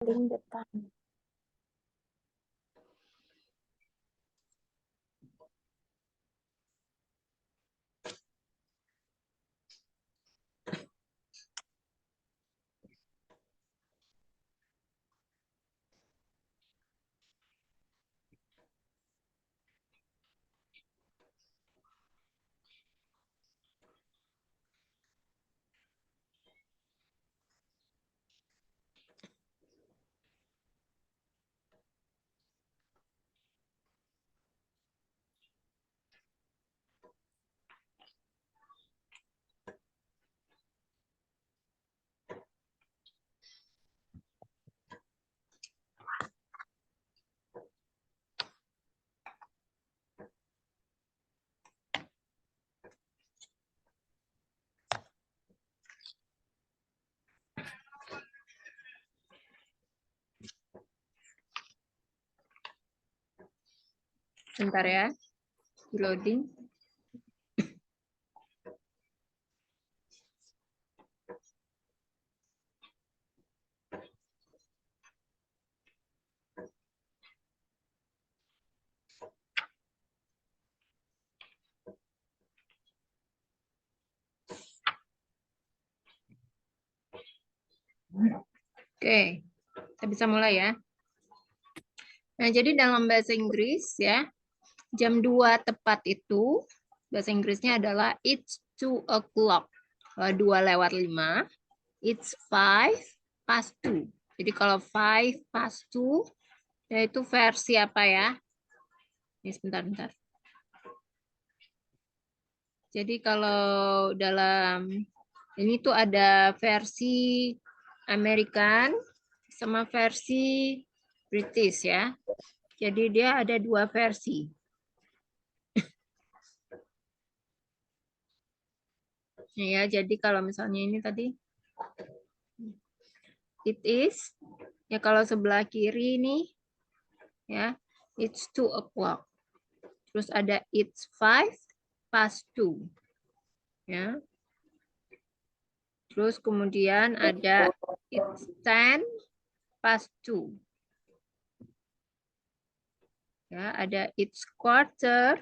telling the time. Bentar ya, loading. Oke, kita bisa mulai ya. Nah, jadi dalam bahasa Inggris ya, jam 2 tepat itu, bahasa Inggrisnya adalah it's 2 o'clock. 2:05, it's 5 past 2. Jadi kalau 5 past 2, yaitu versi apa ya? Ini sebentar. Jadi kalau dalam ini tuh ada versi American sama versi British ya. Jadi dia ada dua versi. Ya, jadi kalau misalnya ini tadi it is, ya kalau sebelah kiri ini ya, it's 2 o'clock. Terus ada it's 5 past 2. Ya. Terus kemudian ada it's 10 past 2. Ya, ada it's quarter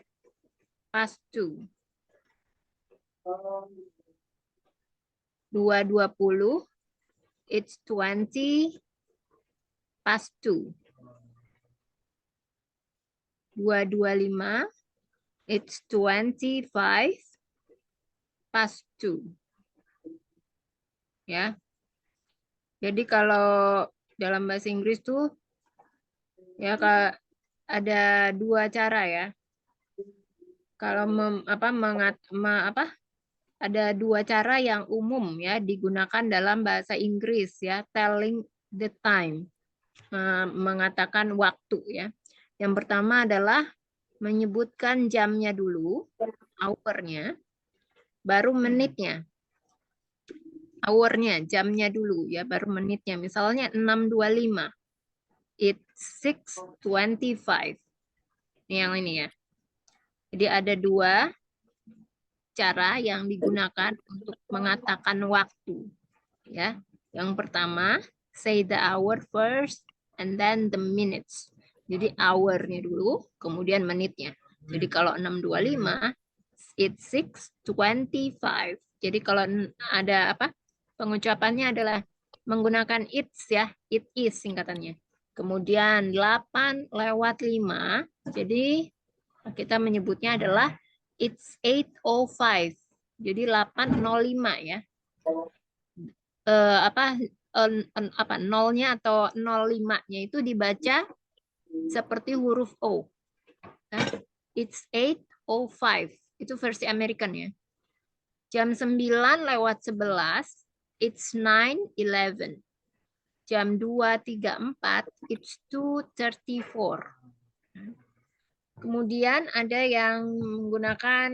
past 2. 2:20, it's 20 past 2. 2:25, it's 25 past 2. Ya. Jadi kalau dalam bahasa Inggris tuh ya ada dua cara ya. Kalau ada dua cara yang umum ya digunakan dalam bahasa Inggris ya, telling the time, mengatakan waktu ya. Yang pertama adalah menyebutkan jamnya dulu, hour-nya, baru menitnya. Hour-nya, jamnya dulu ya, baru menitnya. Misalnya 6:25. It's 6:25. Ini yang ini ya. Jadi ada dua cara yang digunakan untuk mengatakan waktu. Ya, yang pertama say the hour first and then the minutes. Jadi hour-nya dulu, kemudian menitnya. Jadi kalau 6:25, it's 6:25. Jadi kalau ada apa? Pengucapannya adalah menggunakan it's ya, it is singkatannya. Kemudian 8:05. Jadi kita menyebutnya adalah it's 8:05. Jadi 8:05 ya. Nolnya atau 05-nya itu dibaca seperti huruf O. It's 8:05. Itu versi American ya. Jam 9:11, it's 9:11. Jam 2:34, it's 2:34. Kemudian ada yang menggunakan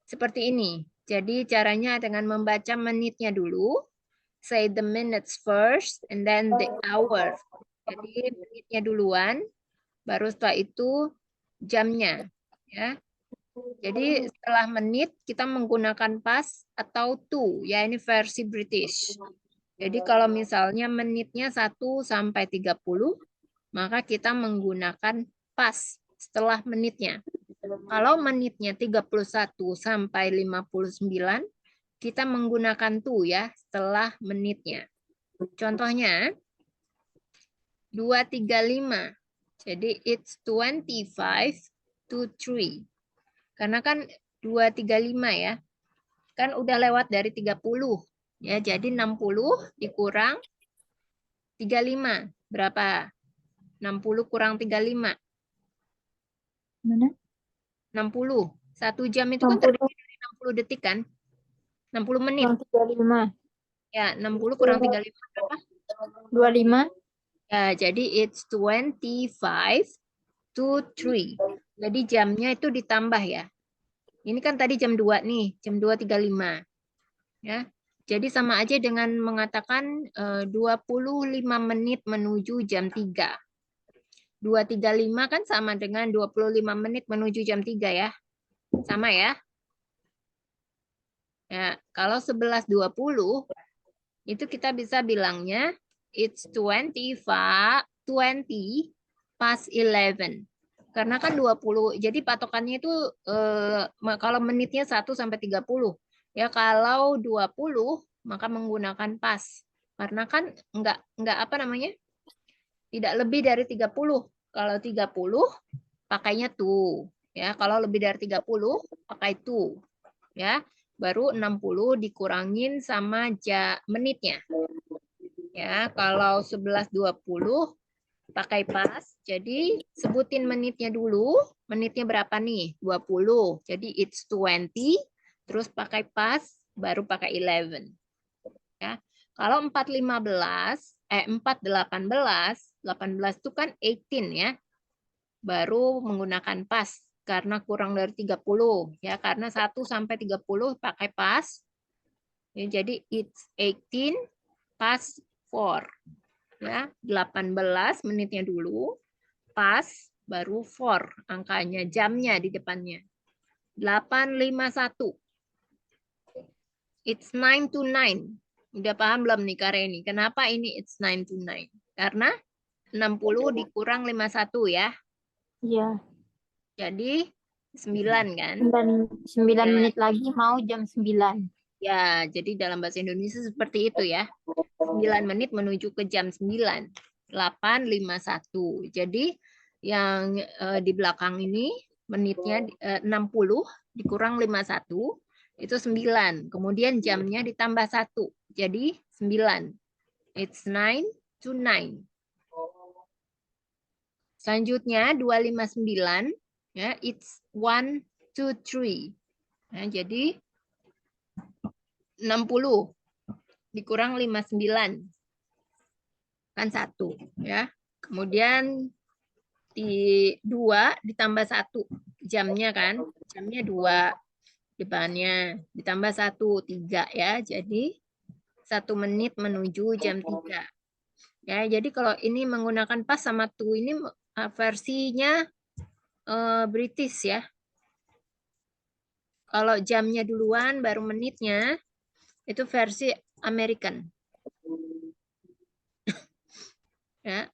seperti ini. Jadi caranya dengan membaca menitnya dulu. Say the minutes first and then the hour. Jadi menitnya duluan, baru setelah itu jamnya. Ya. Jadi setelah menit kita menggunakan pas atau to. Ya ini versi British. Jadi kalau misalnya menitnya 1 sampai 30, maka kita menggunakan pas setelah menitnya. Kalau menitnya 31 sampai 59, kita menggunakan to ya setelah menitnya. Contohnya 235. Jadi it's 25 to 3. Karena kan 235 ya. Kan udah lewat dari 30. Ya, jadi 60 dikurang 35. Berapa? 60 kurang 35. Mana? 60. 1 jam itu kan terdiri dari 60 detik kan? 60 menit. 35. Ya, 60 kurang 35 berapa? 25. Ya, jadi it's 25 to 3. Jadi jamnya itu ditambah ya. Ini kan tadi jam 2 nih, jam 2.35. Ya. Jadi sama aja dengan mengatakan 25 menit menuju jam 3. 2.35 kan sama dengan 25 menit menuju jam 3 ya. Sama ya. Ya, kalau 11.20 itu kita bisa bilangnya it's 20 past 11. Karena kan 20. Jadi patokannya itu kalau menitnya 1 sampai 30. Ya, kalau 20 maka menggunakan pas. Karena kan enggak apa namanya? Tidak lebih dari 30. Kalau 30 pakainya to. Ya, kalau lebih dari 30 pakai to. Ya, baru 60 dikurangin sama menitnya. Ya, kalau 11.20 pakai pas. Jadi sebutin menitnya dulu. Menitnya berapa nih? 20. Jadi it's 20. Terus pakai pas, baru pakai 11. Ya. Kalau 4.18, 18 itu kan 18 ya. Baru menggunakan pas karena kurang dari 30 ya, karena 1 sampai 30 pakai pas. Ya, jadi it's 18 past 4. Ya, 18 menitnya dulu, pas baru 4 angkanya, jamnya di depannya. 8.51. It's 9 to 9. Udah paham belum nih Kareni? Kenapa ini it's 9 to 9? Karena 60 dikurang 51 ya. Iya. Jadi 9 kan? 9 Ya, menit lagi mau jam 9. ya, jadi dalam bahasa Indonesia seperti itu ya. 9 menit menuju ke jam 9. 8.51. Jadi yang di belakang ini menitnya 60 dikurang 51 itu 9. Kemudian jamnya ditambah 1. Jadi 9. It's 9 to 9. Selanjutnya 259 ya, it's 1 to 3. Nah, jadi 60 dikurang 59 kan 1 ya. Kemudian di 2 ditambah 1 jamnya kan, jamnya 2 depannya ditambah 1 3 ya, jadi 1 menit menuju jam 3 ya. Jadi kalau ini menggunakan pas sama to ini versinya British ya. Kalau jamnya duluan baru menitnya itu versi American ya.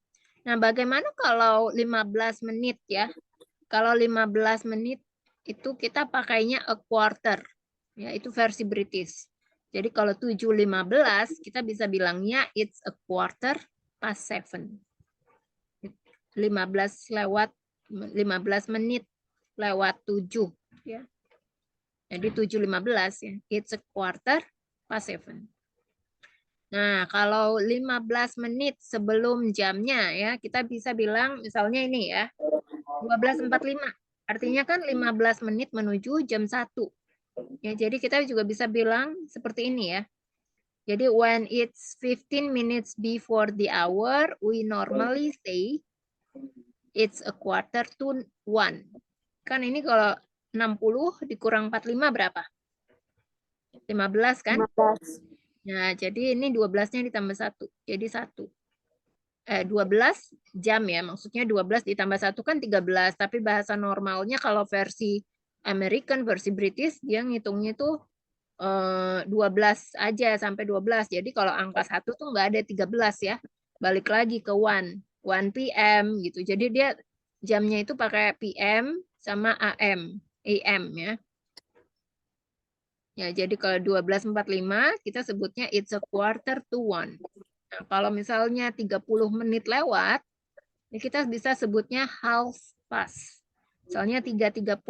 Nah, bagaimana kalau 15 menit ya? Kalau 15 menit itu kita pakainya a quarter. Ya, itu versi British. Jadi kalau 7.15 kita bisa bilangnya it's a quarter past 7. 15 menit lewat 7 ya. Jadi 7.15 ya. It's a quarter past 7. Nah, kalau 15 menit sebelum jamnya ya, kita bisa bilang misalnya ini ya, 12.45. Artinya kan 15 menit menuju jam 1. Ya, jadi kita juga bisa bilang seperti ini ya. Jadi when it's 15 minutes before the hour, we normally say it's a quarter to 1. Kan ini kalau 60 dikurang 45 berapa? 15 kan? 15. Nah, jadi ini 12-nya ditambah 1. Jadi 1. 12 jam ya, maksudnya 12 ditambah 1 kan 13, tapi bahasa normalnya kalau versi American, versi British, dia ngitungnya itu 12 aja sampai 12. Jadi kalau angka 1 tuh nggak ada 13 ya. Balik lagi ke 1 PM gitu. Jadi dia jamnya itu pakai PM sama AM ya. Ya, jadi kalau 12.45 kita sebutnya it's a quarter to 1. Nah, kalau misalnya 30 menit lewat, ya kita bisa sebutnya half past. Misalnya 3.30,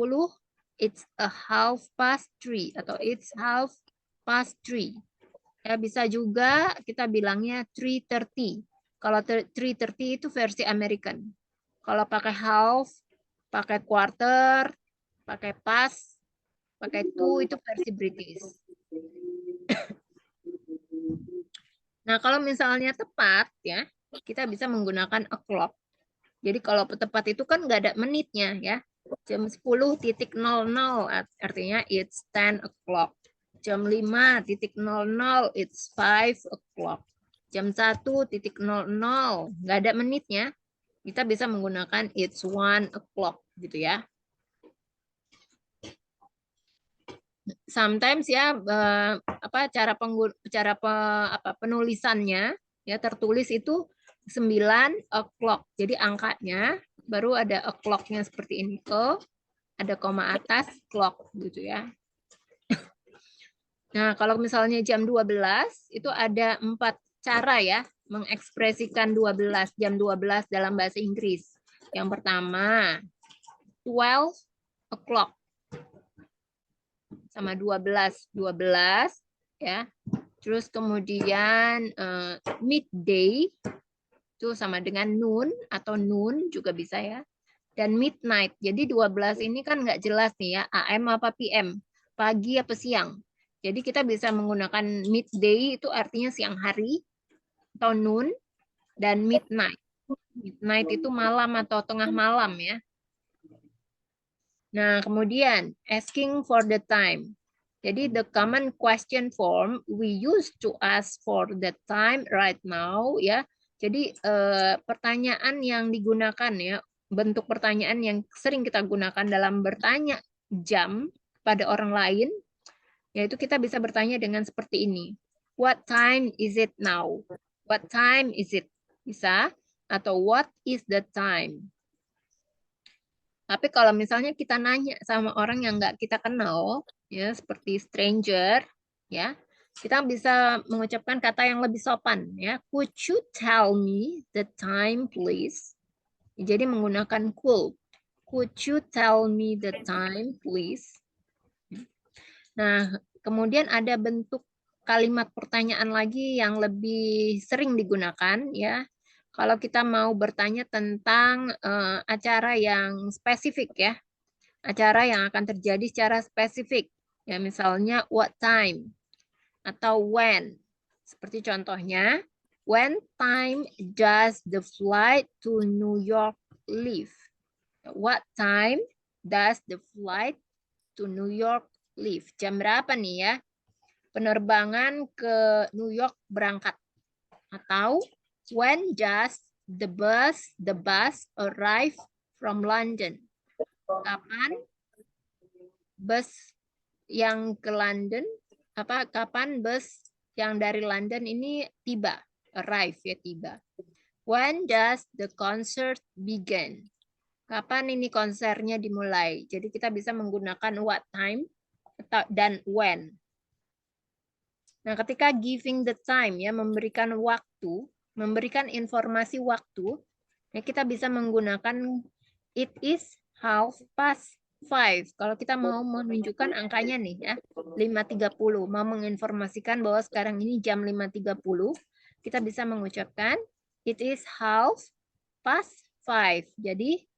it's a half past 3 atau it's half past 3. Ya, bisa juga kita bilangnya 3:30. Kalau 3:30 itu versi American. Kalau pakai half, pakai quarter, pakai past, pakai two itu versi British. Nah, kalau misalnya tepat ya, kita bisa menggunakan o'clock. Jadi kalau tepat itu kan nggak ada menitnya ya. Jam 10.00 artinya it's 10 o'clock. Jam 5.00 it's 5 o'clock. Jam 1.00 nggak ada menitnya. Kita bisa menggunakan it's 1 o'clock gitu ya. Sometimes ya penulisannya ya tertulis itu 9 o'clock. Jadi angkanya baru ada o'clock-nya seperti ini. Ada koma atas clock gitu ya. Nah, kalau misalnya jam 12 itu ada 4 cara ya mengekspresikan 12 jam 12 dalam bahasa Inggris. Yang pertama 12 o'clock sama 12 ya. Terus kemudian midday itu sama dengan noon atau noon juga bisa ya. Dan midnight. Jadi 12 ini kan nggak jelas nih ya, AM apa PM, pagi apa siang. Jadi kita bisa menggunakan midday itu artinya siang hari atau noon dan midnight. Midnight itu malam atau tengah malam ya. Nah, kemudian asking for the time. Jadi the common question form we use to ask for the time right now ya. Jadi pertanyaan yang digunakan ya, bentuk pertanyaan yang sering kita gunakan dalam bertanya jam pada orang lain, yaitu kita bisa bertanya dengan seperti ini. What time is it now? What time is it? Bisa. Atau what is the time? Tapi kalau misalnya kita nanya sama orang yang nggak kita kenal, ya seperti stranger, ya kita bisa mengucapkan kata yang lebih sopan, ya. Could you tell me the time, please? Jadi menggunakan could. Could you tell me the time, please? Nah, kemudian ada bentuk kalimat pertanyaan lagi yang lebih sering digunakan, ya. Kalau kita mau bertanya tentang acara yang spesifik ya, acara yang akan terjadi secara spesifik, ya misalnya what time atau when. Seperti contohnya, when time does the flight to New York leave? What time does the flight to New York leave? Jam berapa nih ya penerbangan ke New York berangkat? Atau when does the bus arrive from London? Kapan bus yang ke London, kapan bus yang dari London ini tiba, arrive ya tiba. When does the concert begin? Kapan ini konsernya dimulai? Jadi kita bisa menggunakan what time dan when. Nah, ketika giving the time ya, memberikan waktu, memberikan informasi waktu, ya kita bisa menggunakan it is 5:30. Kalau kita mau menunjukkan angkanya nih ya, 5:30, mau menginformasikan bahwa sekarang ini jam 5:30, kita bisa mengucapkan it is 5:30. Jadi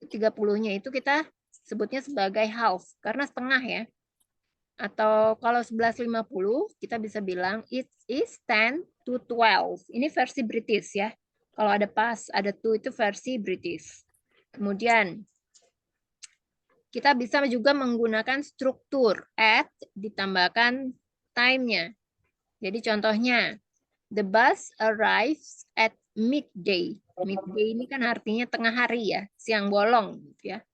30-nya itu kita sebutnya sebagai half karena setengah ya. Atau kalau 11:50 kita bisa bilang it is 10 to 12. Ini versi British ya. Kalau ada pas, ada to itu versi British. Kemudian kita bisa juga menggunakan struktur at ditambahkan time-nya. Jadi contohnya the bus arrives at midday. Midday ini kan artinya tengah hari ya, siang bolong gitu ya.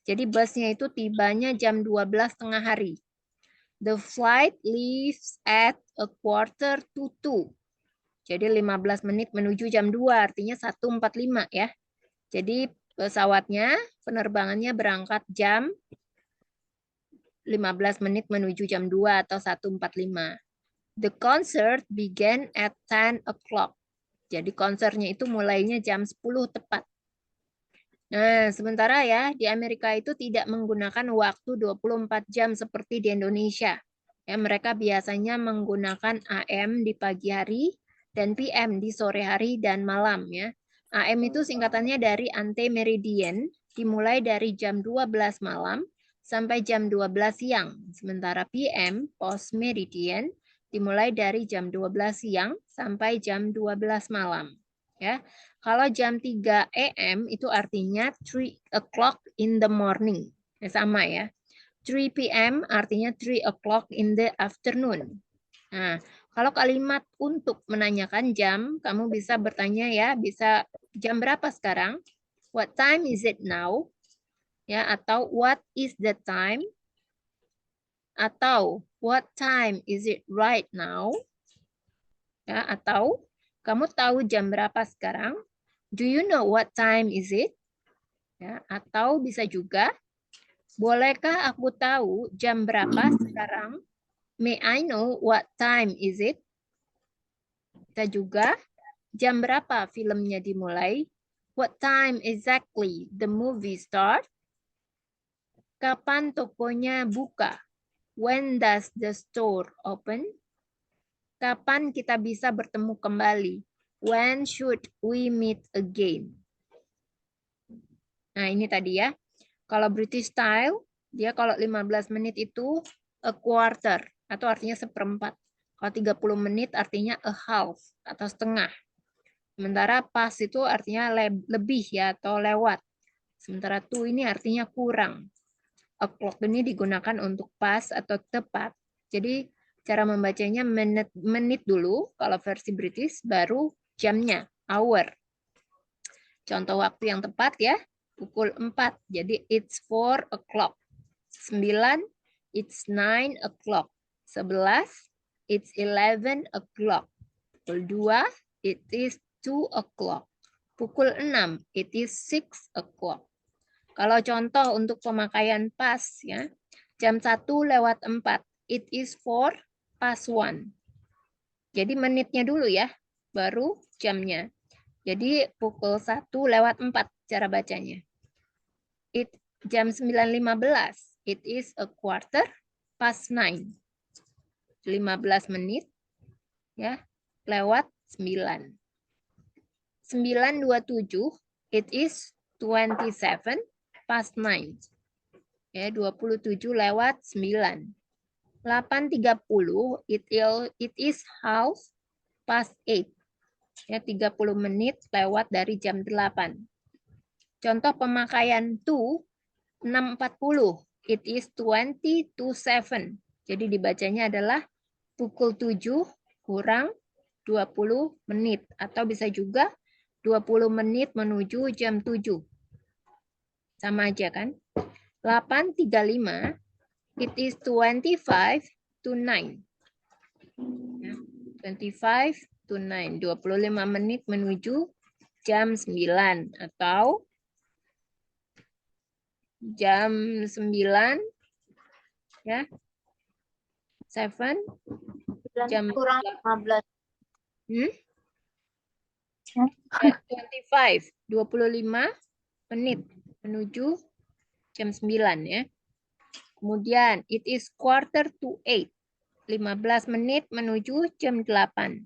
Jadi busnya itu tibanya jam 12 tengah hari. The flight leaves at 1:45. Jadi 15 menit menuju jam 2, artinya 1:45 ya. Jadi pesawatnya, penerbangannya berangkat jam 15 menit menuju jam 2 atau 1:45. The concert began at 10 o'clock. Jadi konsernya itu mulainya jam 10 tepat. Nah, sementara ya, di Amerika itu tidak menggunakan waktu 24 jam seperti di Indonesia. Ya, mereka biasanya menggunakan AM di pagi hari dan PM di sore hari dan malam ya. AM itu singkatannya dari ante meridian, dimulai dari jam 12 malam sampai jam 12 siang. Sementara PM, post meridian, dimulai dari jam 12 siang sampai jam 12 malam. Ya. Kalau jam 3 AM itu artinya 3 o'clock in the morning. Ya, sama ya. 3 PM artinya 3 o'clock in the afternoon. Nah, kalau kalimat untuk menanyakan jam, kamu bisa bertanya ya, bisa jam berapa sekarang? What time is it now? Ya, atau what is the time? Atau what time is it right now? Ya, atau kamu tahu jam berapa sekarang? Do you know what time is it? Ya, atau bisa juga, bolehkah aku tahu jam berapa sekarang? May I know what time is it? Kita juga, jam berapa filmnya dimulai? What time exactly the movie start? Kapan tokonya buka? When does the store open? Kapan kita bisa bertemu kembali? When should we meet again? Nah, ini tadi ya. Kalau British style, dia kalau 15 menit itu a quarter, atau artinya seperempat. Kalau 30 menit artinya a half, atau setengah. Sementara pas itu artinya lebih ya, atau lewat. Sementara to ini artinya kurang. O'clock ini digunakan untuk pas atau tepat. Jadi cara membacanya menit dulu, kalau versi British, baru jamnya, hour. Contoh waktu yang tepat ya, pukul 4. Jadi it's 4 o'clock. 9, it's 9 o'clock. 11, it's 11 o'clock. Pukul 2, it is 2 o'clock. Pukul 6, it is 6 o'clock. Kalau contoh untuk pemakaian pas ya, jam 1:04, it is 4 past 1. Jadi menitnya dulu ya, baru jamnya. Jadi pukul 1:04 cara bacanya. Jam 9:15, it is a quarter past 9. 15 menit ya, lewat 9. 9:27, it is 27 past 9. Ya, 27 lewat 9. 8:30, it is half past 8. Ya, 30 menit lewat dari jam 8. Contoh pemakaian to, 6:40. It is 20 to 7. Jadi dibacanya adalah pukul 7 kurang 20 menit. Atau bisa juga 20 menit menuju jam 7. Sama aja kan? 8:35. It is 25 to 9. 25 to 9. 25 menit menuju jam 9. Atau jam 9 ya. 7 jam kurang 15. 25 menit menuju jam 9 ya. Kemudian it is 7:45. 15 menit menuju jam 8.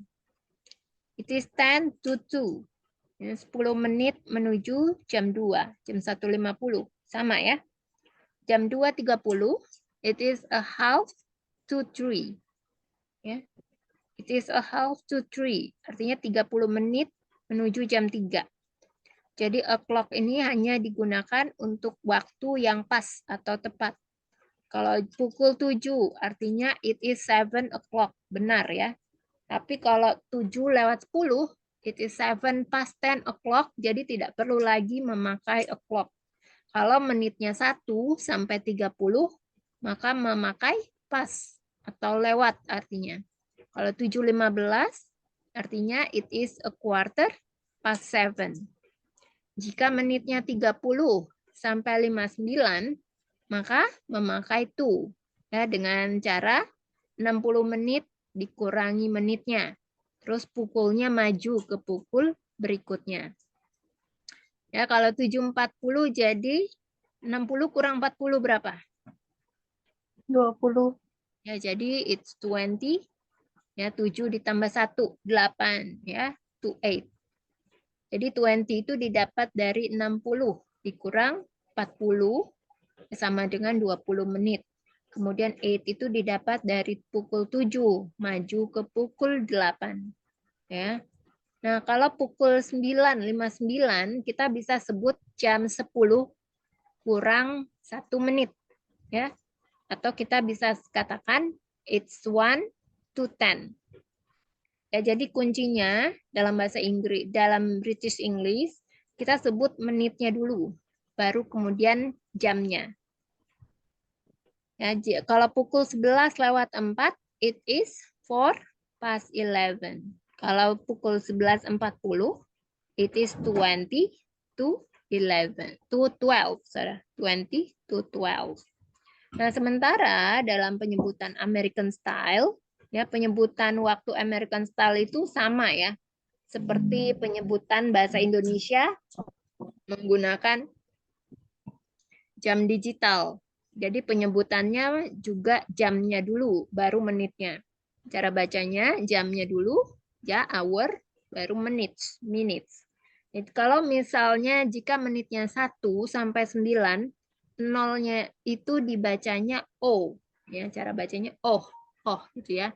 It is 10 to 2. 10 menit menuju jam 2, jam 1:50. Sama ya. Jam 2:30, it is a half to 3. Ya. It is a half to 3. Artinya 30 menit menuju jam 3. Jadi o'clock ini hanya digunakan untuk waktu yang pas atau tepat. Kalau pukul 7 artinya it is 7 o'clock. Benar ya. Tapi kalau 7:10, it is 7 past 10 o'clock. Jadi tidak perlu lagi memakai o'clock. Kalau menitnya 1 sampai 30, maka memakai pas. atau lewat artinya. Kalau 7.15 artinya it is a quarter past 7. Jika menitnya 30 sampai 59, maka memakai to ya dengan cara 60 menit dikurangi menitnya. Terus pukulnya maju ke pukul berikutnya. Ya, kalau 7.40 jadi 60 kurang 40 berapa? 20. Ya, jadi it's 20. Ya, 7 ditambah 1, 8. Ya, to 8. Jadi 20 itu didapat dari 60 dikurang 40 sama dengan 20 menit. Kemudian 8 itu didapat dari pukul 7 maju ke pukul 8. Ya. Nah, kalau pukul 9.59 kita bisa sebut jam 10 kurang 1 menit. Ya. Atau kita bisa katakan it's 1 to 10. Ya, jadi kuncinya dalam bahasa Inggris, dalam British English, kita sebut menitnya dulu, baru kemudian jamnya. Ya, kalau pukul 11:04, it is 4 past 11. Kalau pukul 11:40, it is 20 to 11. To 12, sorry. 20 to 12. Nah, sementara dalam penyebutan American Style, ya penyebutan waktu American Style itu sama ya, seperti penyebutan bahasa Indonesia menggunakan jam digital. Jadi penyebutannya juga jamnya dulu, baru menitnya. Cara bacanya jamnya dulu, ya hour, baru minutes. Jadi, kalau misalnya jika menitnya 1 sampai 9, nolnya itu dibacanya O. Ya, cara bacanya oh gitu ya.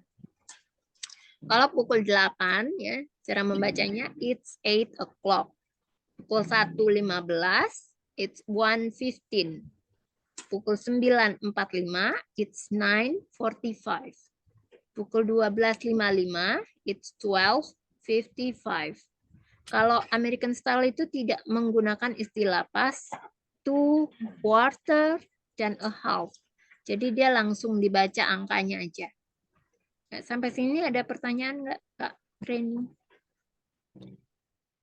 Kalau pukul 8, ya, cara membacanya it's 8 o'clock. Pukul 1.15, it's 1:15. Pukul 9.45, it's 9:45. Pukul 12.55, it's 12:55. Kalau American Style itu tidak menggunakan istilah past, to, quarter, dan a half. Jadi dia langsung dibaca angkanya aja. Sampai sini ada pertanyaan nggak, Kak Reni?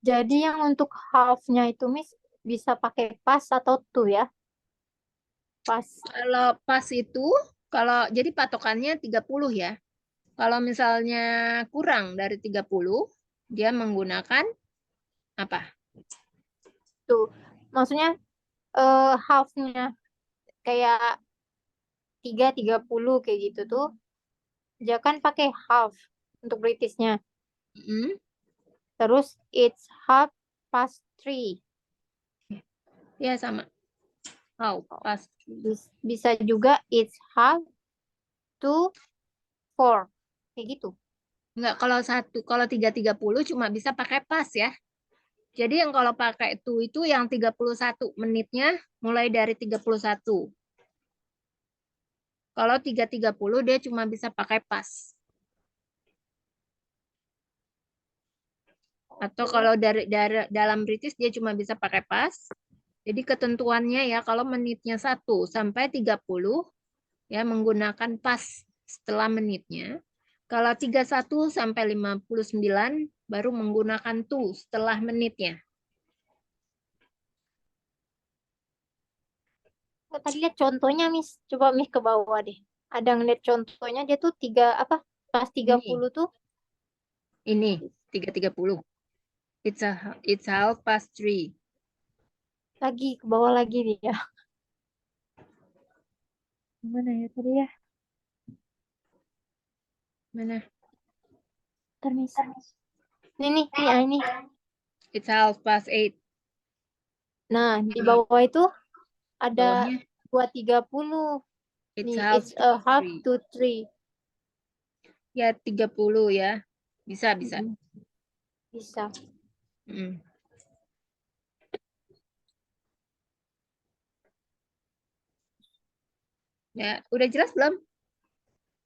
Jadi yang untuk half-nya itu Miss bisa pakai pas atau to ya? Pas. Kalau pas itu, kalau jadi patokannya 30 ya. Kalau misalnya kurang dari 30, dia menggunakan apa? Tuh. Maksudnya half-nya kayak 3:30 kayak gitu tuh. Dia kan pakai half untuk Britishnya. Hmm? Terus it's 3:30. Ya sama. Oh, pas. Bisa juga it's 3:40. Kayak gitu. Enggak, kalau 3.30 cuma bisa pakai pas ya. Jadi yang kalau pakai itu yang 31 menitnya mulai dari 31. Kalau 3.30 dia cuma bisa pakai pas. Atau kalau dari dalam British dia cuma bisa pakai pas. Jadi ketentuannya ya kalau menitnya 1 sampai 30 ya menggunakan pas setelah menitnya. Kalau 31 sampai 59 baru menggunakan to setelah menitnya. Oh, tadi lihat contohnya Miss. Coba Miss ke bawah deh. Ada ngeliat contohnya dia tuh tiga apa? Pas Ini 30 tuh ini 3.30. It's half past 3. lagi ke bawah lagi dia. Mana ya tadi ya? Mana? Ntar Miss. Ini. It's half past 8. Nah, di Ini bawah itu ada bawahnya 2:30. it's Nih, half it's to a half 3. to 3. Ya 30 ya. Bisa. Bisa. Mm. Ya, udah jelas belum?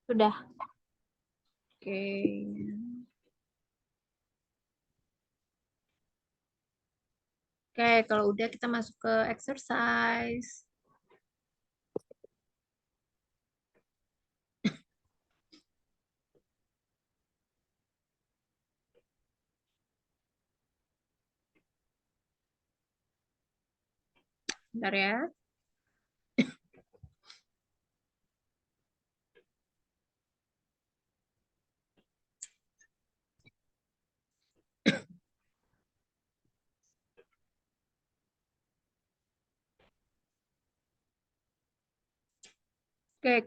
Sudah. Oke. Oke, kalau udah kita masuk ke exercise. Bentar ya. Oke,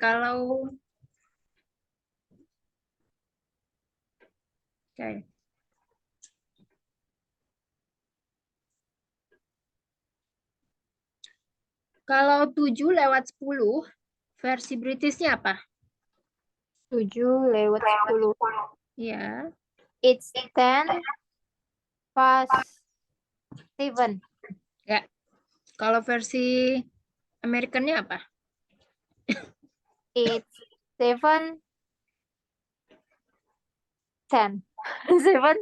oke. Kalau 7 lewat 10, versi Britishnya apa? 7 lewat 10. Ya, It's 10 past 7. ya. Kalau versi Amerikannya apa? It's 7, 10. 7,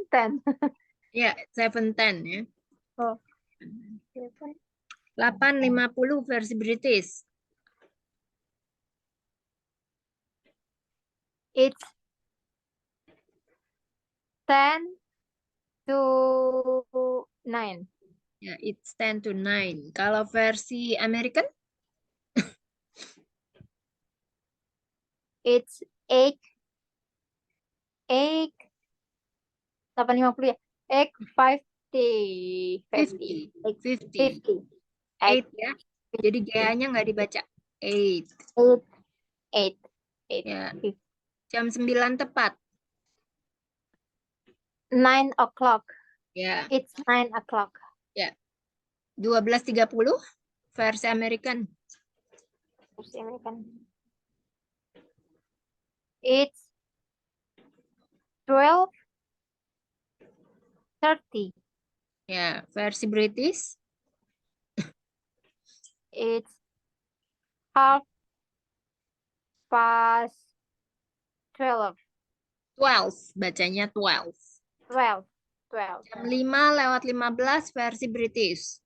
10. Ya, 7:10 ya. Oh, 7. 8:50 versi British. It's 10 to 9. Ya, it's 10:09. Kalau versi American? It's 8, 8, 8:50 ya. 8:50. 50. 50. 50. 8 ya. Jadi G-nya nggak dibaca. 8. 8, 8, 8. Ya, jam 9 tepat. 9 o'clock. Ya, It's 9 o'clock. ya. 12:30 versi American. Versi American. It's 12:30. Ya, versi British. It's half past 12. 12, bacanya 12. 12. 12. Jam 5:15 versi British.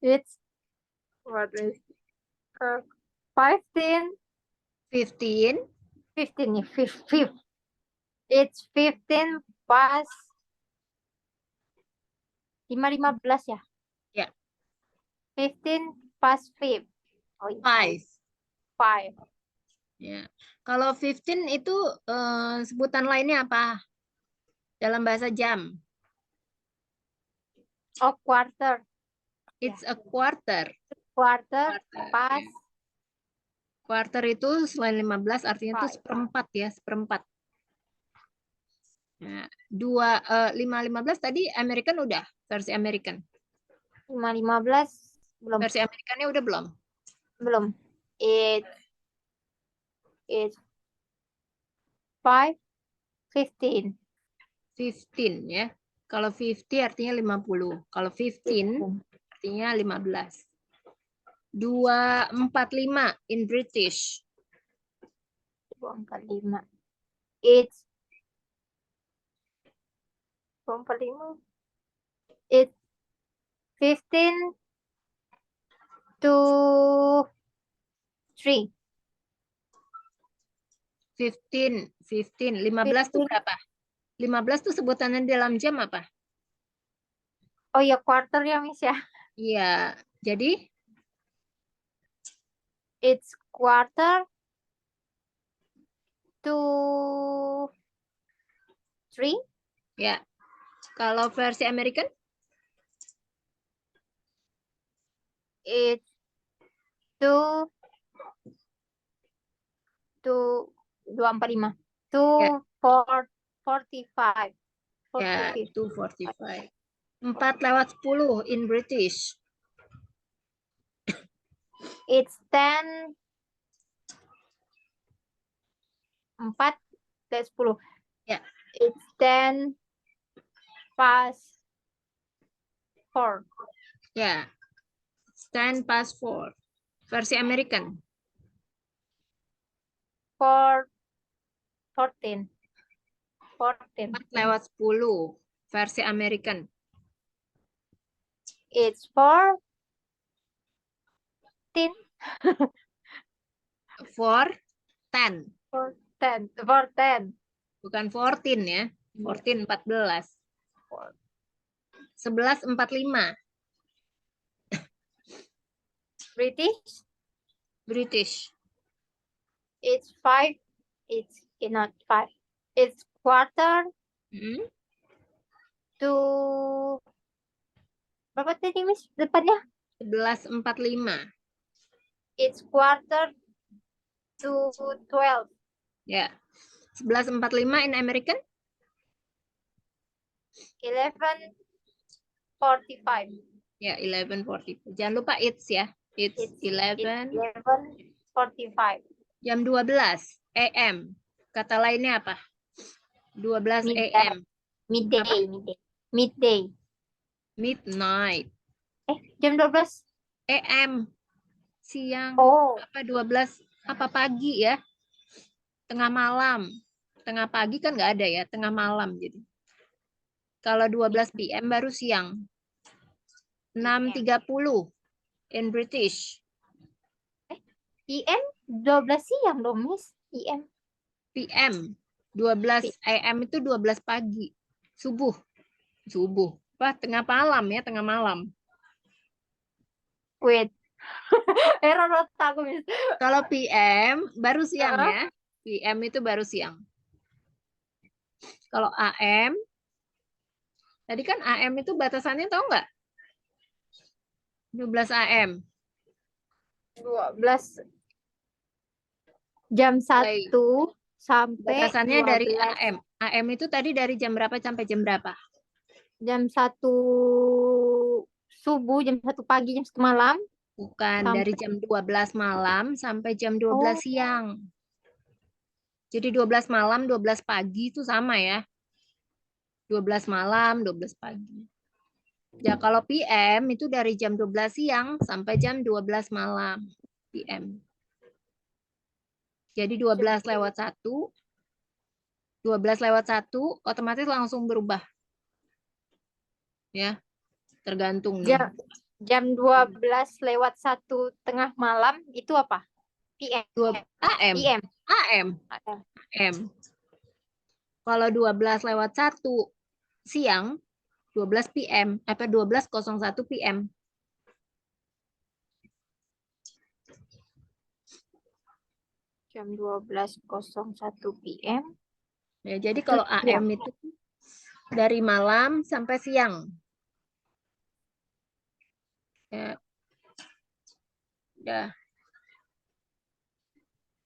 It's what is 15. 15. 15 ya, 15. It's 15 past 5:15 ya. Ya, 15 past 5. Oh iya. 5. 5. Ya. Kalau 15 itu sebutan lainnya apa? Dalam bahasa jam. Oh, quarter. It's a quarter. Quarter Quarter, past ya. Quarter itu selain 15 artinya itu 5. seperempat ya, seperempat. Nah, 5:15 tadi American udah, versi American. 5:15 belum. Versi Amerikannya udah belum? Belum. It's 5:15. 15 ya. Kalau 50 artinya 50. Kalau 15 artinya 15. 2:45 in British. 2:45. It's 2:45. It's 15 to 3. 15, 15 tuh 15. berapa? 15 tuh sebutannya dalam jam apa? Oh ya, quarter ya, Miss ya. Iya, jadi It's quarter to 3. ya. Kalau versi American? It's 2:45. Ya. 2:45. Ya, 45. 2:45. 4:10 in British. It's 10. 4:10. Ya. It's 10 past 4. Ya. 10 past 4. Versi American. 14. 14. 4:10. Versi American. It's 14. 4:10. 4:10. 4:10. Bukan 14 ya. 14, 14. 11.45. British. British. It's 5. It's not 5. It's quarter Hmm? to berapa tadi Miss depannya? 11.45. It's quarter to 12. Ya. 11.45 in American. 11:45. Ya, 11.45. Jangan lupa it's ya. It's It's 11. 11:45. Jam 12 AM. Kata lainnya apa? 12 Midday. AM. Midday. Midday. Midnight. Jam 12. AM. Siang. Oh, Apa 12? Apa pagi ya? Tengah malam. Tengah pagi kan nggak ada ya. Tengah malam jadi. Kalau 12 PM baru siang. 6.30 in British. PM 12 siang dong, Miss. PM. PM 12 AM itu 12 pagi. Subuh. Subuh. Wah, tengah malam ya, tengah malam. Wait. Error otak aku, Miss. Kalau PM baru siang Hah? ya. PM itu baru siang. Kalau AM, tadi kan AM itu batasannya tahu nggak? 12 AM. 12 jam 1 sampai Batasannya dari 12. AM. AM itu tadi dari jam berapa sampai jam berapa? Jam 1 subuh, jam 1 pagi, jam 1 malam. Bukan, Sampai- dari jam 12 malam sampai jam 12 Oh. siang. Jadi 12 malam, 12 pagi itu sama ya. 12 malam, 12 pagi. Ya, kalau PM itu dari jam 12 siang sampai jam 12 malam. PM. Jadi 12 lewat 1, 12 lewat 1 otomatis langsung berubah. Ya, tergantung nih. Jam 12 lewat 1 tengah malam itu apa? PM. AM. PM. AM. AM. Kalau 12 lewat 1 siang, 12 PM, apa 12.01 PM. Jam 12:01 PM. Ya, jadi kalau AM itu dari malam sampai siang. Ya. Udah.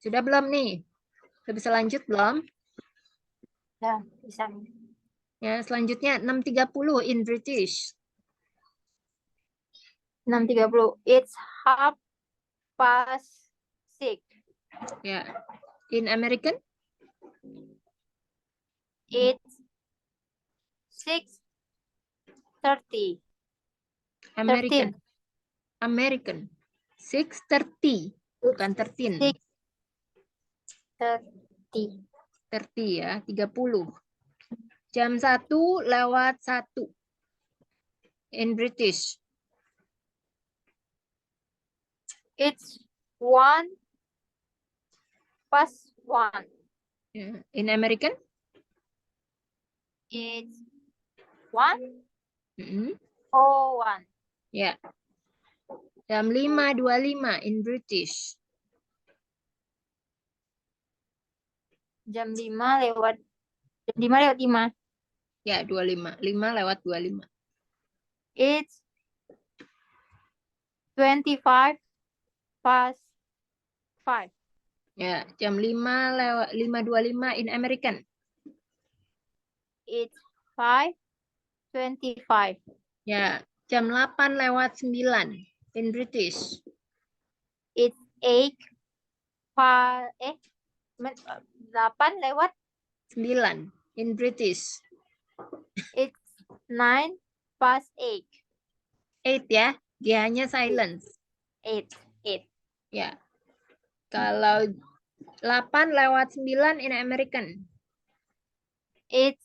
Sudah belum nih? Sudah bisa lanjut belum? Ya, bisa. Ya, selanjutnya 6.30 in British. 6:30. It's 6:30. Ya. In American? It's 6:30. American. American. 6:30. Bukan 13. 6:30. 30 ya, 30. Jam 1 lewat 1 in British. It's 1:01. Ya. In American? It's 1:01. Ya. Jam 5.25 in British. Jam 5 lewat 5. Ya, 25. 5 lewat 25. It's 25:05. Ya, jam 5 lewat 5.25 in American. It's 5:25. Ya, jam 8 lewat 9 in British. It's 8 lewat 9 in British. It's 9:08. 8 ya, dia hanya silence. 8. Ya. Kalau 8 lewat 9 in American. It's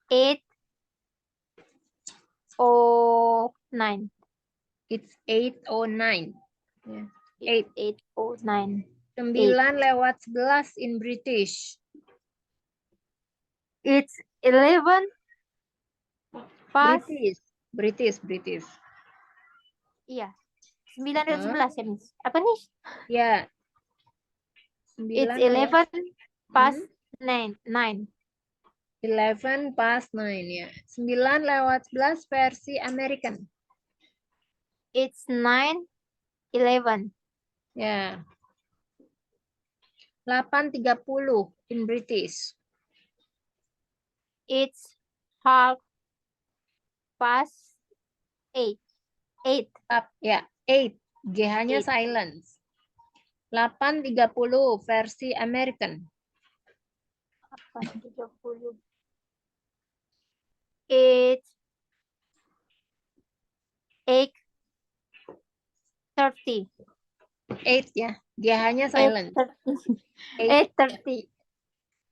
8:09. It's 8:09. Ya. 8. 8:09. 9 lewat 11 in British. It's 11 past British. British, British. Iya. 9 dan Hah? 11 ya, Miss. Apa nih? Ya, It's 9 11 past Hmm? 9. 11 past 9 ya. 9 lewat 11 versi American. It's 9:11. Ya. 8:30 in British. It's 8:30. 8. Ya, 8. GH-nya 8. silence. 8:30 versi American. 8:30. It's 8:30. 8 ya. GH-nya silent. 8:30.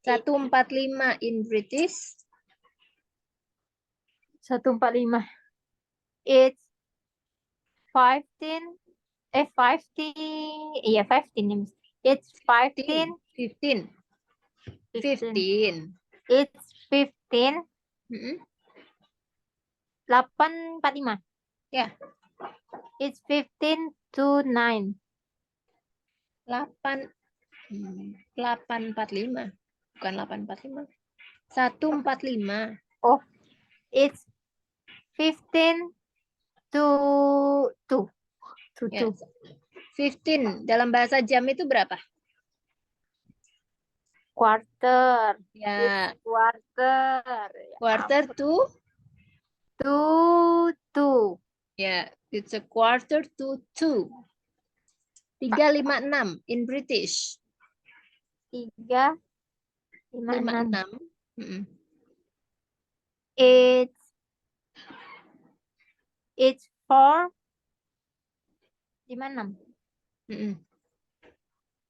1:45 in British. 1:45. It's 15. 15. Iya, 15 ya, Miss. It's 15. 15. 15. 15. It's 15. Mm-mm. 8:45. Ya, It's 15 to 9. 8:45. Bukan 8:45. 1:45. Oh, it's 15 to 2. To Ya. 2. 15 dalam bahasa jam itu berapa? Quarter. Ya, It's quarter. Ya quarter ampun. to To 2. ya, it's a quarter to 2. 3:56 in British. 3:56. 56. Mm-mm. It's 4:56. Mm-mm.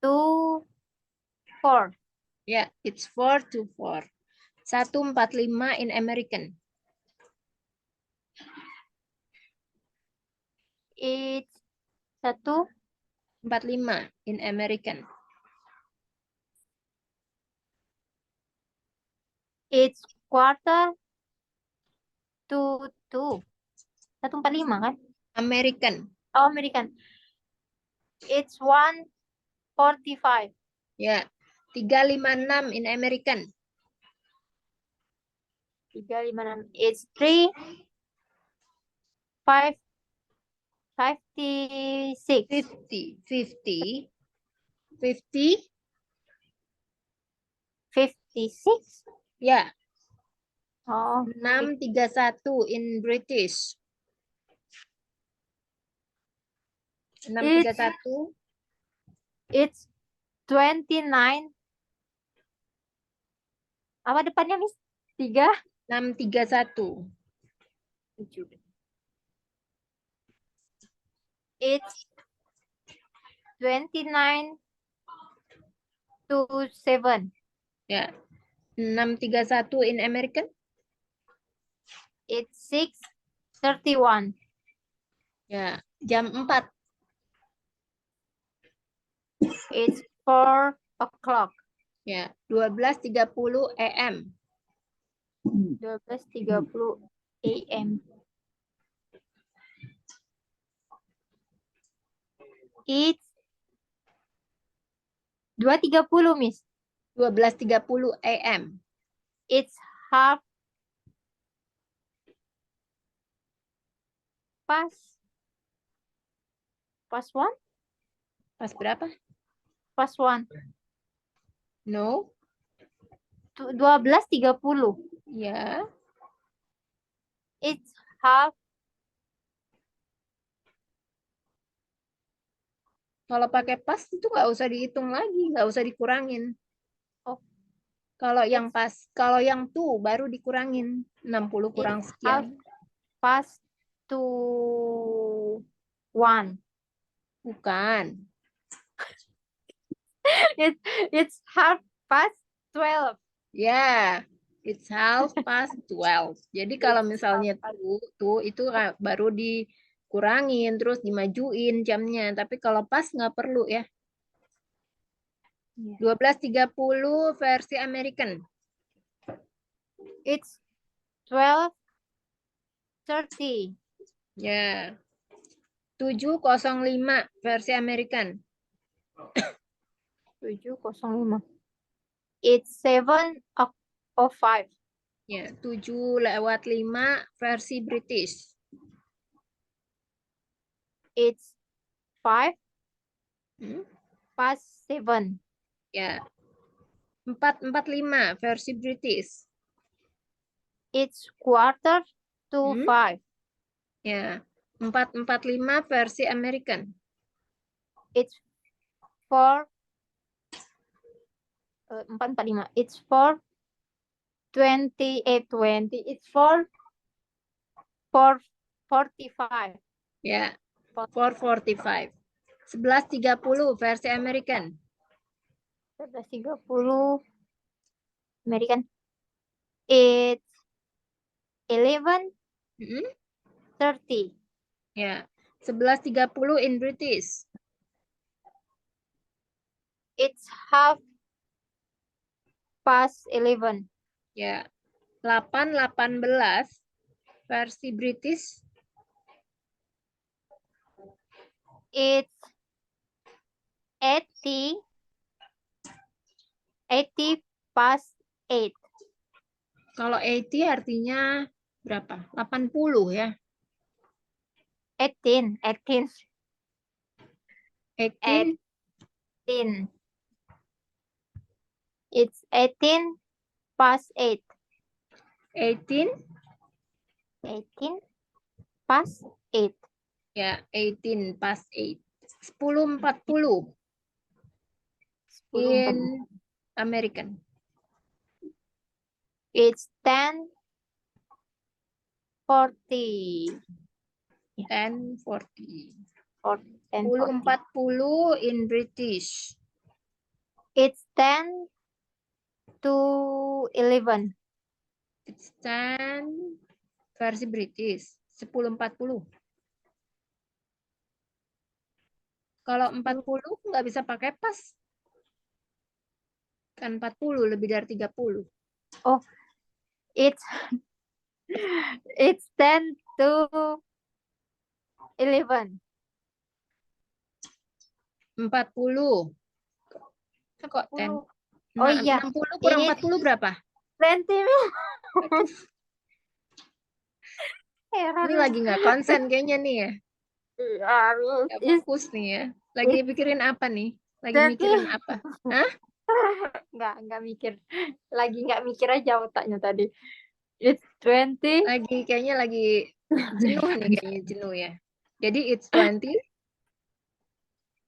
To 4. Ya, it's 4 to 4. 1:45 in American. It's 1. 45 in American. It's quarter to 2. 1:45 kan? American. Oh, American. It's 1:45. Ya, 3:56 in American. 3:56. It's 3:56. 50. 50. 50. 56. Ya, Oh, 6:31 in British. it's 6:31. it's 29. Apa depannya, Miss? 3. 6:31. It's 29 to 7. Ya, 6:31 in American. It's 6:31. Ya, jam 4. It's 4 o'clock. Ya, 12:30 AM. 12:30 AM. It's 2:30, Miss. 12:30 AM. It's half past 1. Pas berapa? Past 1. No. 12:30. Ya. It's half. Kalau pakai pas itu nggak usah dihitung lagi, nggak usah dikurangin. Oh, Kalau yang pas, kalau yang tuh baru dikurangin 60 kurang it's half sekian. past to 1. Bukan. It's half past 12. Ya, it's 12:30. Jadi kalau misalnya tuh itu baru dikurangin terus dimajuin jamnya. Tapi kalau pas nggak perlu ya. 12:30 versi American. It's 12 30. Ya. 7:05 versi American. 7:05. It's 7:05. Ya, 7:05 versi British. It's 5 Hmm? past 7. Ya. 4:45 versi British. It's quarter to Hmm? 5. Ya. 4:45 versi American. It's 4 4:45. It's 4:20. It's 4:45. Ya. 4:45. 11:30 versi American. 11:30 American. It's 11:30. Hmm? Ya. 11:30 in British. It's half past 11. Ya. 8:18 versi British. It's 80 past 8. Kalau 80 artinya berapa? 80 ya. 18. 18 It's 18 past 8. 18 18 past 8. ya, 18 past 8. 10:40 in American. It's 10:40. 10:40. Or 10:40. 10:40 in British. It's 10 to 11. It's 10 versi British. 10:40. Kalau 40 nggak bisa pakai pas. Kan 40 lebih dari 30. Oh, it's 10 to 11. 40. Kok 10? 10. Oh iya, 60 kurang It's 40 berapa? 20. Heran. Ini lagi nggak konsen kayaknya nih ya. Nggak It's fokus nih ya. Lagi mikirin apa nih? Lagi 30. mikirin apa? Hah? Nggak mikir. Lagi nggak mikir aja otaknya tadi. It's 20. Kayaknya lagi jenuh nih, kayaknya jenuh ya. Jadi it's 20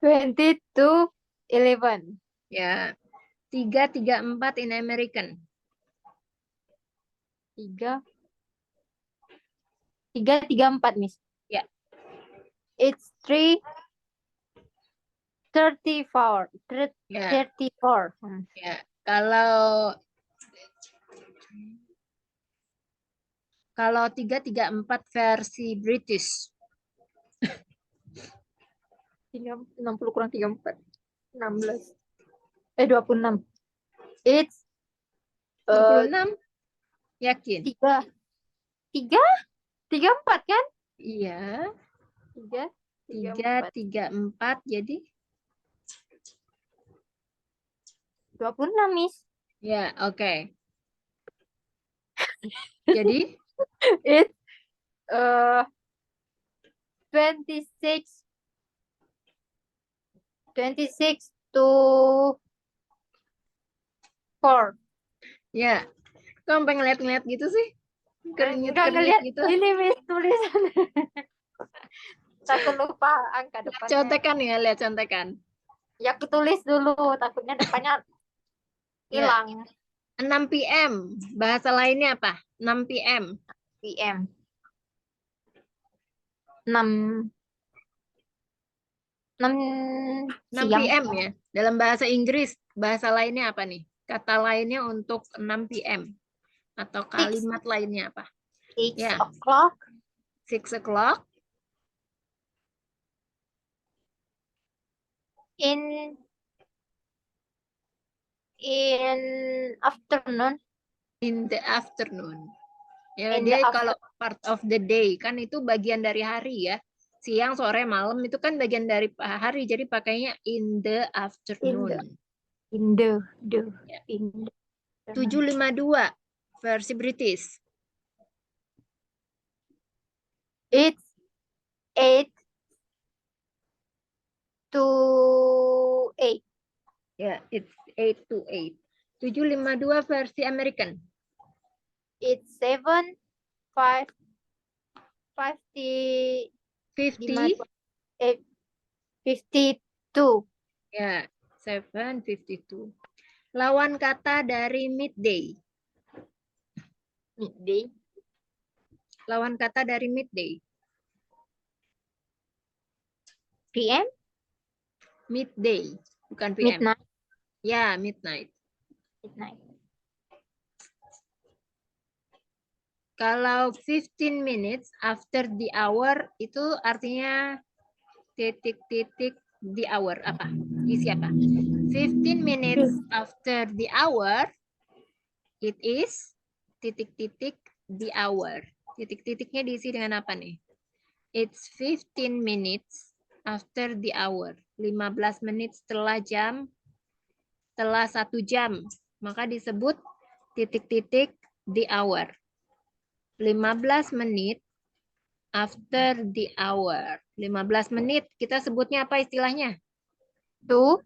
20 to 11. ya. 3:34 in American. 3:34, Miss. Ya. It's 3:34. Ya. 34. Ya. Kalau 3:34 versi British. 60 kurang 34. 16. 26. It's 26. Yakin? 34 kan? Iya. 3:34. 3:34 jadi 26, Miss. ya, oke. Jadi It's 26 to 4. ya, kamu pengen ngeliat-ngeliat gitu sih? Enggak Kernyit-kernyit ngeliat gitu. ini, Miss, tulisan. Takut lupa angka Lihat depannya. contekan ya, lihat contekan. Ya aku tulis dulu, takutnya depannya Ya. hilang. 6 PM. Bahasa lainnya apa? 6 PM. PM. 6 6 siang. PM ya. Dalam bahasa Inggris, bahasa lainnya apa nih? Kata lainnya untuk 6 PM. Atau kalimat lainnya apa? 6 Ya. o'clock. 6 o'clock. In afternoon. In the afternoon. Ya, In dia the kalau part of the day. Kan itu bagian dari hari ya. Siang, sore, malam itu kan bagian dari hari. Jadi pakainya in the afternoon. In the Ya. in the 752 versi British. It's 8 to 8. Ya, it's 8 to 8. 752 versi American. It's 7 5 50 50. 52. Ya, 752. Lawan kata dari midday. Midday. Lawan kata dari midday. PM. Midday, bukan PM. Midnight. Ya, midnight. Midnight. Kalau 15 minutes after the hour itu artinya titik-titik the hour apa? Isi apa? 15 minutes after the hour it is titik-titik the hour. Titik-titiknya diisi dengan apa nih? It's 15 minutes after the hour. 15 menit setelah jam, setelah 1 jam. Maka disebut titik-titik the hour. 15 menit after the hour. 15 menit kita sebutnya apa istilahnya? 2.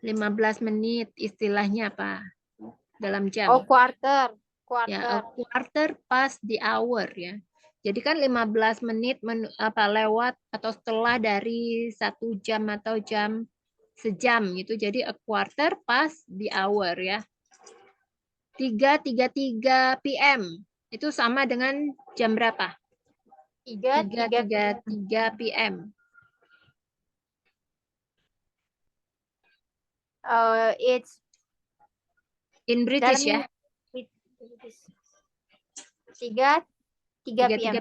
15 menit istilahnya apa? Dalam jam. Oh, quarter. Ya, a quarter past the hour ya. Jadi kan 15 menit lewat atau setelah dari 1 jam atau jam sejam gitu. Jadi a quarter past the hour ya. 3:33 PM. Itu sama dengan jam berapa? 3:33 PM. It's In British ya. 3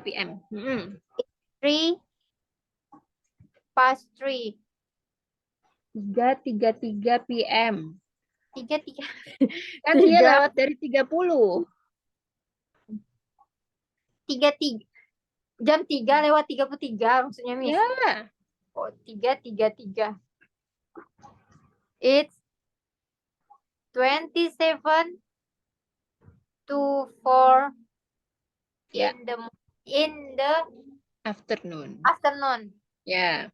PM. 3 past 3. 3:33 PM. 3 Kan dia lewat dari 30. 3 jam 3 lewat 33 maksudnya, Miss. Ya. Oh, 3:33. It's 27 to 4 Ya. in the Afternoon. afternoon. Ya.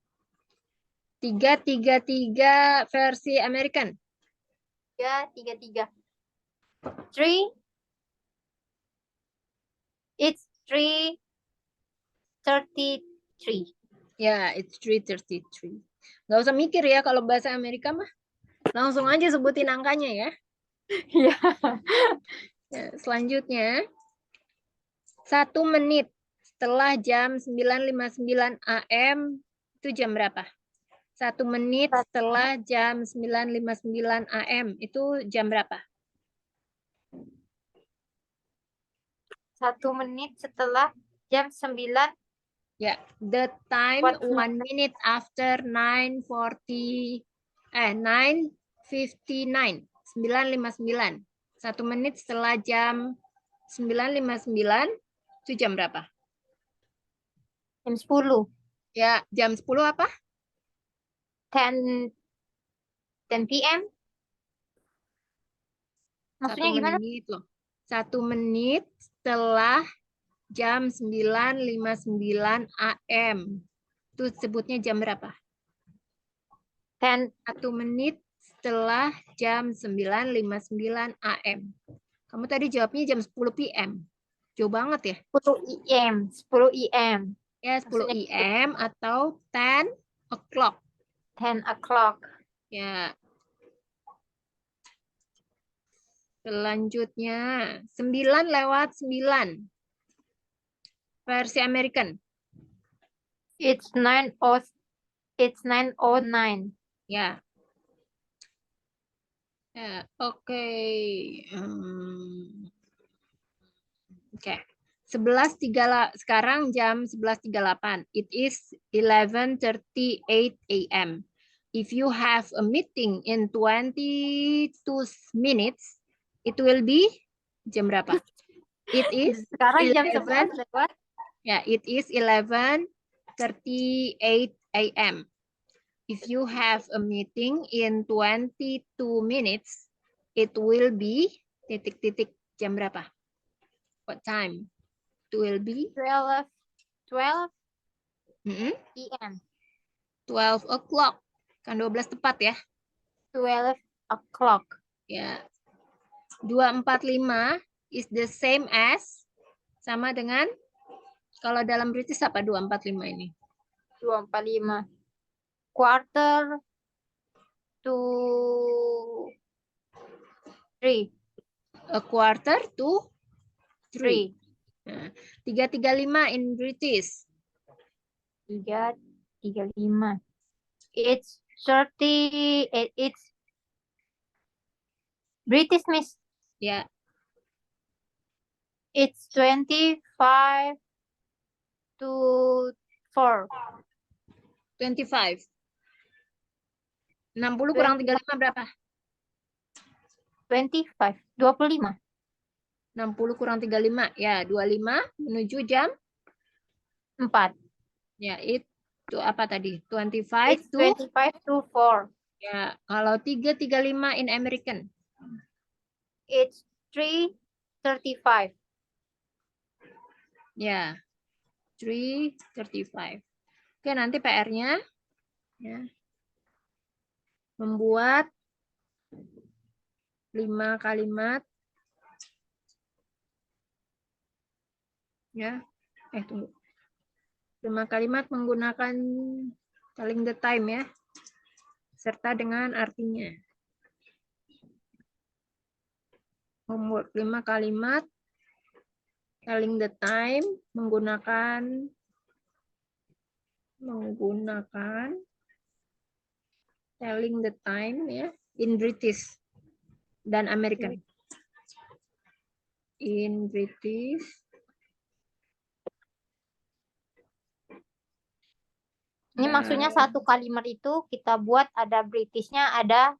3:33 versi American. 3:33. 3. It's 3:33. Ya, it's 3:33. Nggak usah mikir ya kalau bahasa Amerika mah. Langsung aja sebutin angkanya ya. Iya. Ya, selanjutnya 1 menit setelah jam 9:59 AM itu jam berapa? 1 menit setelah jam 9:59 AM itu jam berapa? 1 menit setelah jam 9. Ya, the time What 1 minute after 9:59. 9:59. 1 menit setelah jam 9:59 itu jam berapa? Jam 10. Ya, jam 10 apa? 10 PM. Maksudnya 1 gimana? menit loh. 1 menit setelah jam 9:59 AM. Itu sebutnya jam berapa? 10 1 menit setelah jam 9:59 AM. Kamu tadi jawabnya jam 10 PM. Jauh banget ya? 10 AM. 10 AM. Ya, 10 AM atau 10 o'clock. 10 o'clock. Ya. Selanjutnya, 9:09. Versi American. It's 9:09. Ya. Ya, oke. Oke. 11.38 sekarang jam 11.38. It is 11:38 AM. If you have a meeting in 22 minutes, it will be jam berapa? It is Sekarang jam 11. 11 lewat. Yeah, it is 11:38 a.m. If you have a meeting in 22 minutes, it will be titik-titik jam berapa? What time? It will be 12 mm-mm, PM. 12 o'clock. Kan 12 tepat ya. 12 o'clock. Ya. 245 is the same as, sama dengan, kalau dalam British apa 245 ini? 2:45. Quarter to 3. A quarter to 3. 3. Nah, 335 in British. 3:35. It's 30. It's British, Miss. Ya, It's 25 to 4. 25. 60 kurang 35 berapa? 25. 25. 60 kurang 35. Ya, 25 menuju jam 4. ya itu apa tadi? 25 It's to 25 to 4. ya, kalau 335 in American. It's 3:35. Ya. 3:35. Oke, nanti PR-nya ya. Membuat 5 kalimat ya. Tunggu. 5 kalimat menggunakan telling the time ya. Serta dengan artinya. Membuat 5 kalimat telling the time menggunakan telling the time ya in British dan American. In British Ini dan maksudnya satu kalimat itu kita buat ada Britishnya, ada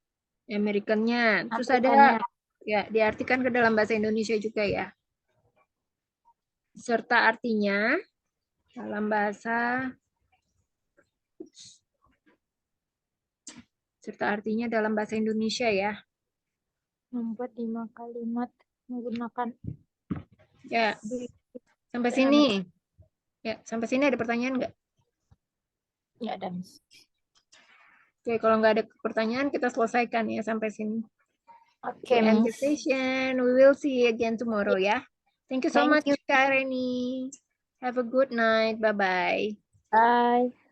Americannya. Terus Amerikannya. ada ya diartikan ke dalam bahasa Indonesia juga ya. Serta artinya dalam bahasa Indonesia ya. Membuat 5 kalimat menggunakan Ya, British. sampai sini. Ya, sampai sini ada pertanyaan nggak? Ya, ada, Miss. Oke, kalau nggak ada pertanyaan kita selesaikan ya sampai sini. Oke, End the Miss. session. We will see you again tomorrow ya. Thank you so Thank much, you. Kak Reni. Have a good night. Bye-bye. Bye.